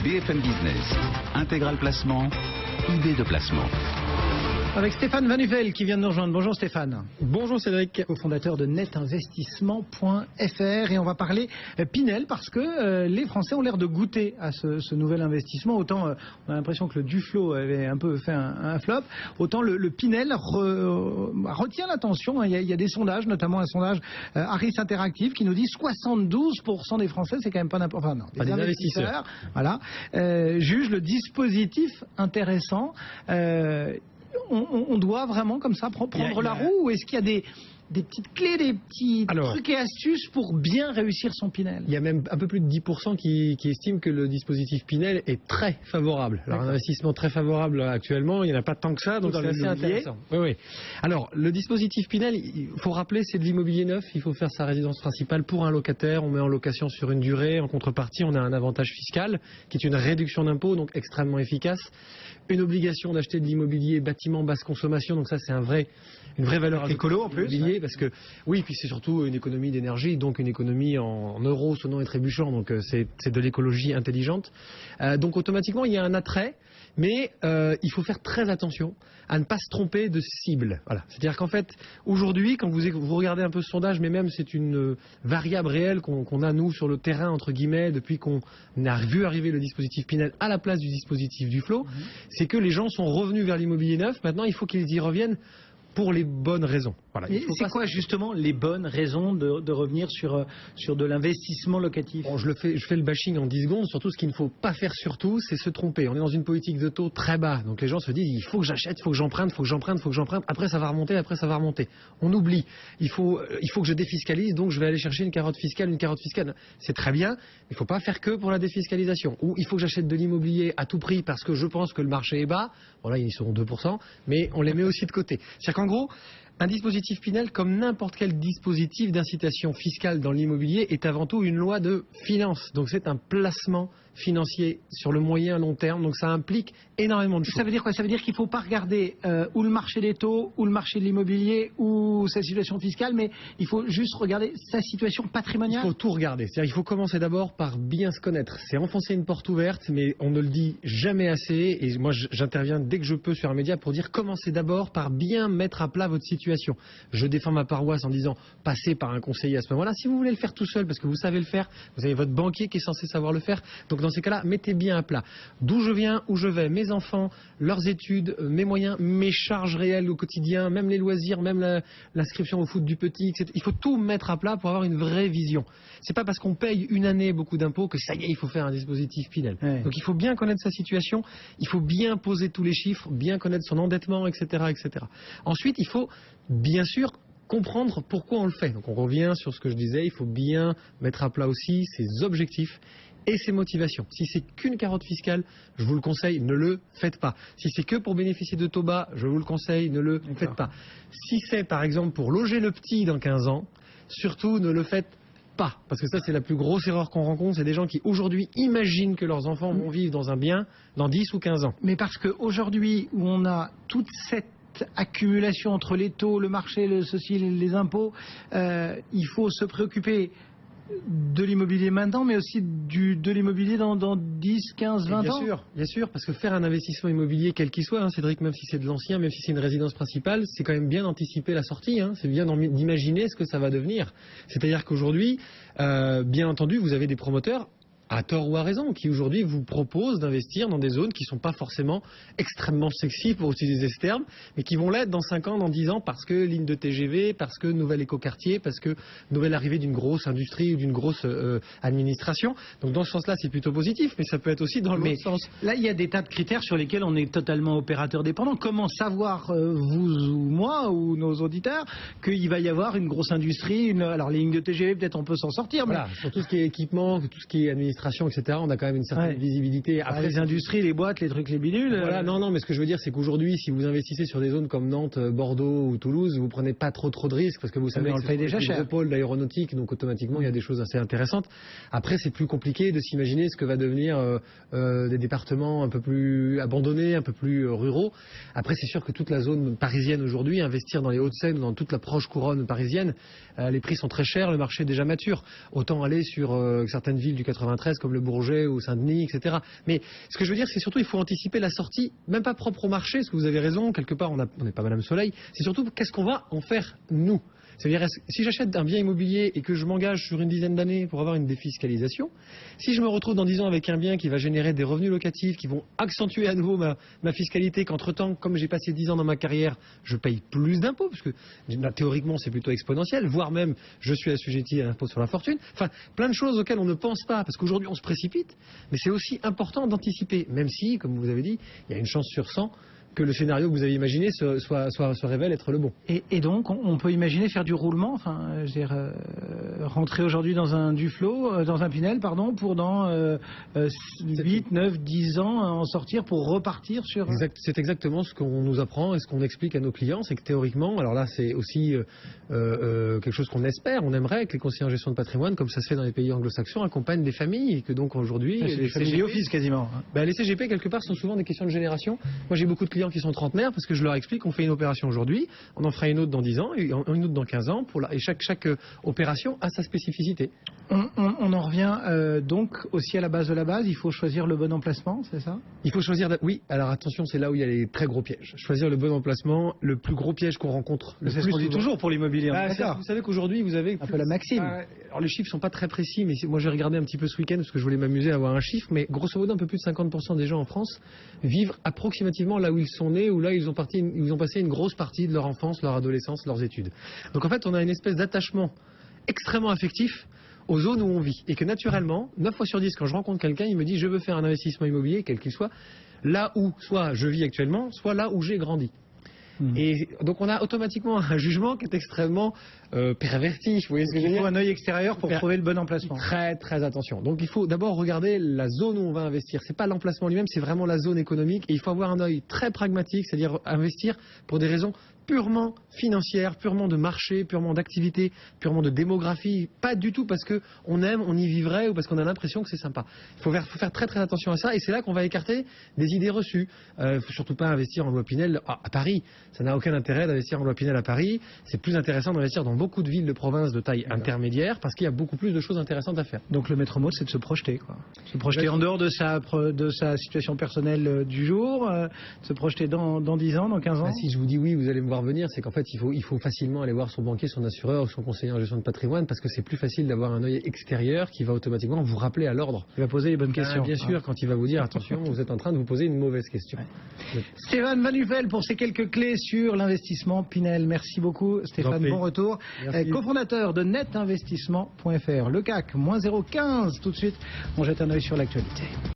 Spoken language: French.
BFM Business, Intégral Placement, idée de placement. Avec Stéphane Van Uffel qui vient de nous rejoindre. Bonjour Stéphane. Bonjour Cédric. Co-fondateur de netinvestissement.fr, et on va parler Pinel parce que les Français ont l'air de goûter à ce nouvel investissement. Autant on a l'impression que le Duflo avait un peu fait un flop, autant le Pinel retient l'attention. Il y a des sondages, notamment un sondage Harris Interactive qui nous dit 72% des Français, c'est quand même pas n'importe quoi. Enfin, non, des investisseurs, voilà, jugent le dispositif intéressant. On doit vraiment comme ça prendre la roue, ou est-ce qu'il y a des petites clés, des petits trucs et astuces pour bien réussir son Pinel? Il y a même un peu plus de 10% qui estiment que le dispositif Pinel est très favorable. Alors un investissement très favorable actuellement, il n'y en a pas tant que ça, donc c'est assez intéressant. Oui. Alors le dispositif Pinel, il faut rappeler, c'est de l'immobilier neuf, il faut faire sa résidence principale pour un locataire, on met en location sur une durée, en contrepartie on a un avantage fiscal qui est une réduction d'impôt, donc extrêmement efficace. Une obligation d'acheter de l'immobilier bâtiment basse consommation, donc ça c'est une vraie valeur écolo en plus, parce que oui, puis c'est surtout une économie d'énergie, donc une économie en euros sonnant et trébuchant, donc c'est de l'écologie intelligente. Donc automatiquement il y a un attrait, mais il faut faire très attention à ne pas se tromper de cible. Voilà. C'est-à-dire qu'en fait, aujourd'hui, quand vous regardez un peu ce sondage, mais même c'est une variable réelle qu'on a nous sur le terrain, entre guillemets, depuis qu'on a vu arriver le dispositif Pinel à la place du dispositif Duflo, c'est que les gens sont revenus vers l'immobilier neuf. Maintenant, il faut qu'ils y reviennent pour les bonnes raisons. Voilà, c'est quoi justement les bonnes raisons de revenir sur de l'investissement locatif? Bon, je fais le bashing en 10 secondes. Surtout, ce qu'il ne faut pas faire surtout, c'est se tromper. On est dans une politique de taux très bas. Donc les gens se disent, il faut que j'achète, il faut que j'emprunte, il faut que j'emprunte, il faut que j'emprunte. Après, ça va remonter, On oublie. Il faut que je défiscalise, donc je vais aller chercher une carotte fiscale. C'est très bien, mais il ne faut pas faire que pour la défiscalisation. Ou il faut que j'achète de l'immobilier à tout prix parce que je pense que le marché est bas. Bon là, ils seront 2%, mais on les met aussi de côté. C'est-à-dire qu'en gros, un dispositif Pinel, comme n'importe quel dispositif d'incitation fiscale dans l'immobilier, est avant tout une loi de finances. Donc c'est un placement financier sur le moyen long terme. Donc ça implique énormément de choses. Ça veut dire quoi? Ça veut dire qu'il ne faut pas regarder ou le marché des taux, ou le marché de l'immobilier, ou sa situation fiscale, mais il faut juste regarder sa situation patrimoniale. Il faut tout regarder. C'est-à-dire qu'il faut commencer d'abord par bien se connaître. C'est enfoncer une porte ouverte, mais on ne le dit jamais assez. Et moi, j'interviens dès que je peux sur un média pour dire commencez d'abord par bien mettre à plat votre situation. Je défends ma paroisse en disant passez par un conseiller à ce moment-là. Si vous voulez le faire tout seul, parce que vous savez le faire, vous avez votre banquier qui est censé savoir le faire. Donc dans ces cas-là, mettez bien à plat d'où je viens, où je vais, mes enfants, leurs études, mes moyens, mes charges réelles au quotidien, même les loisirs, même l'inscription au foot du petit, etc. Il faut tout mettre à plat pour avoir une vraie vision. C'est pas parce qu'on paye une année beaucoup d'impôts que ça y est, il faut faire un dispositif Pinel. Ouais. Donc il faut bien connaître sa situation, il faut bien poser tous les chiffres, bien connaître son endettement, etc., etc. Ensuite, il faut bien sûr comprendre pourquoi on le fait. Donc on revient sur ce que je disais, il faut bien mettre à plat aussi ses objectifs et ses motivations. Si c'est qu'une carotte fiscale, je vous le conseille, ne le faites pas. Si c'est que pour bénéficier de taux bas, je vous le conseille, ne le faites pas. Si c'est par exemple pour loger le petit dans 15 ans, surtout ne le faites pas. Parce que ça, c'est la plus grosse erreur qu'on rencontre. C'est des gens qui aujourd'hui imaginent que leurs enfants vont vivre dans un bien dans 10 ou 15 ans. Mais parce qu'aujourd'hui, où on a toute cette accumulation entre les taux, le marché, le ceci, les impôts, il faut se préoccuper de l'immobilier maintenant, mais aussi de l'immobilier dans 10, 15, 20 ans. Bien sûr, parce que faire un investissement immobilier, quel qu'il soit, Cédric, même si c'est de l'ancien, même si c'est une résidence principale, c'est quand même bien d'anticiper la sortie, c'est bien d'imaginer ce que ça va devenir. C'est-à-dire qu'aujourd'hui, bien entendu, vous avez des promoteurs, à tort ou à raison, qui aujourd'hui vous proposent d'investir dans des zones qui ne sont pas forcément extrêmement sexy pour utiliser ce terme, mais qui vont l'être dans 5 ans, dans 10 ans, parce que ligne de TGV, parce que nouvel écoquartier, parce que nouvelle arrivée d'une grosse industrie ou d'une grosse administration. Donc dans ce sens-là, c'est plutôt positif, mais ça peut être aussi dans l'autre sens. Là, il y a des tas de critères sur lesquels on est totalement opérateur dépendant. Comment savoir, vous ou moi, ou nos auditeurs, qu'il va y avoir une grosse industrie, alors les lignes de TGV, peut-être on peut s'en sortir, mais... Voilà, sur tout ce qui est équipement, tout ce qui est administration, etc., on a quand même une certaine visibilité. Après, les industries, les boîtes, les trucs, les bidules... Voilà, non, mais ce que je veux dire, c'est qu'aujourd'hui, si vous investissez sur des zones comme Nantes, Bordeaux ou Toulouse, vous prenez pas trop de risques, parce que vous savez que c'est des gros pôles d'aéronautique, donc automatiquement, il y a des choses assez intéressantes. Après, c'est plus compliqué de s'imaginer ce que va devenir des départements un peu plus abandonnés, un peu plus ruraux. Après, c'est sûr que toute la zone parisienne aujourd'hui, investir dans les Hauts-de-Seine ou dans toute la proche couronne parisienne, les prix sont très chers, le marché est déjà mature. Autant aller sur certaines villes du 93, 13 comme le Bourget ou Saint-Denis, etc. Mais ce que je veux dire, c'est surtout il faut anticiper la sortie, même pas propre au marché, parce que vous avez raison, quelque part on n'est pas Madame Soleil, c'est surtout qu'est-ce qu'on va en faire nous. C'est-à-dire, si j'achète un bien immobilier et que je m'engage sur une dizaine d'années pour avoir une défiscalisation, si je me retrouve dans 10 ans avec un bien qui va générer des revenus locatifs, qui vont accentuer à nouveau ma fiscalité, qu'entre-temps, comme j'ai passé 10 ans dans ma carrière, je paye plus d'impôts, parce que théoriquement c'est plutôt exponentiel, voire même je suis assujetti à l'impôt sur la fortune. Enfin, plein de choses auxquelles on ne pense pas, parce qu'aujourd'hui on se précipite, mais c'est aussi important d'anticiper, même si, comme vous avez dit, il y a une chance sur 100 que le scénario que vous avez imaginé se révèle être le bon. Et donc, on peut imaginer faire du roulement, enfin, je veux dire, rentrer aujourd'hui dans un Duflot, dans un Pinel, pardon, pour dans 8, 9, 10 ans en sortir pour repartir sur... C'est exactement ce qu'on nous apprend et ce qu'on explique à nos clients, c'est que théoriquement, alors là c'est aussi quelque chose qu'on espère, on aimerait que les conseillers en gestion de patrimoine, comme ça se fait dans les pays anglo-saxons, accompagnent des familles et que donc aujourd'hui... C'est des familles office quasiment. Les CGP quelque part sont souvent des questions de génération. Moi j'ai beaucoup de clients qui sont trentenaires parce que je leur explique qu'on fait une opération aujourd'hui, on en fera une autre dans 10 ans et une autre dans 15 ans et chaque opération a sa spécificité. On en revient donc aussi à la base de la base, il faut choisir le bon emplacement, c'est ça? Il faut choisir, oui, alors attention, c'est là où il y a les très gros pièges. Choisir le bon emplacement, le plus gros piège qu'on rencontre. C'est ce qu'on dit toujours pour l'immobilier. Vous savez qu'aujourd'hui vous avez... Un peu la maxime. Alors les chiffres sont pas très précis, mais moi j'ai regardé un petit peu ce week-end parce que je voulais m'amuser à avoir un chiffre, mais grosso modo un peu plus de 50% des gens en France vivent approximativement là où ils sont nés ou là ils ont passé une grosse partie de leur enfance, leur adolescence, leurs études. Donc en fait on a une espèce d'attachement extrêmement affectif aux zones où on vit. Et que naturellement, 9 fois sur 10, quand je rencontre quelqu'un, il me dit je veux faire un investissement immobilier, quel qu'il soit, là où soit je vis actuellement, soit là où j'ai grandi. Et donc on a automatiquement un jugement qui est extrêmement perverti. Vous voyez ce que je veux dire ? Il faut un œil extérieur pour trouver le bon emplacement. Très très attention. Donc il faut d'abord regarder la zone où on va investir. C'est pas l'emplacement lui-même, c'est vraiment la zone économique. Et il faut avoir un œil très pragmatique, c'est-à-dire investir pour des raisons purement financières, purement de marché, purement d'activité, purement de démographie. Pas du tout parce que on aime, on y vivrait ou parce qu'on a l'impression que c'est sympa. Il faut faire très très attention à ça. Et c'est là qu'on va écarter des idées reçues. Faut surtout pas investir en loi Pinel à Paris. Ça n'a aucun intérêt d'investir en loi Pinel à Paris. C'est plus intéressant d'investir dans beaucoup de villes de province de taille intermédiaire parce qu'il y a beaucoup plus de choses intéressantes à faire. Donc le maître mot, c'est de se projeter, quoi. Se projeter en dehors de sa situation personnelle du jour, se projeter dans 10 ans, dans 15 ans. Si je vous dis oui, vous allez me voir venir, c'est qu'en fait il faut facilement aller voir son banquier, son assureur ou son conseiller en gestion de patrimoine parce que c'est plus facile d'avoir un œil extérieur qui va automatiquement vous rappeler à l'ordre. Il va poser les bonnes questions. Bien sûr, quand il va vous dire attention, vous êtes en train de vous poser une mauvaise question. Ouais. Stéphane Van Nuvel pour ces quelques clés sur l'investissement Pinel. Merci beaucoup Stéphane, bon retour. Cofondateur de netinvestissement.fr. Le CAC, moins 0,15 tout de suite. On jette un œil sur l'actualité.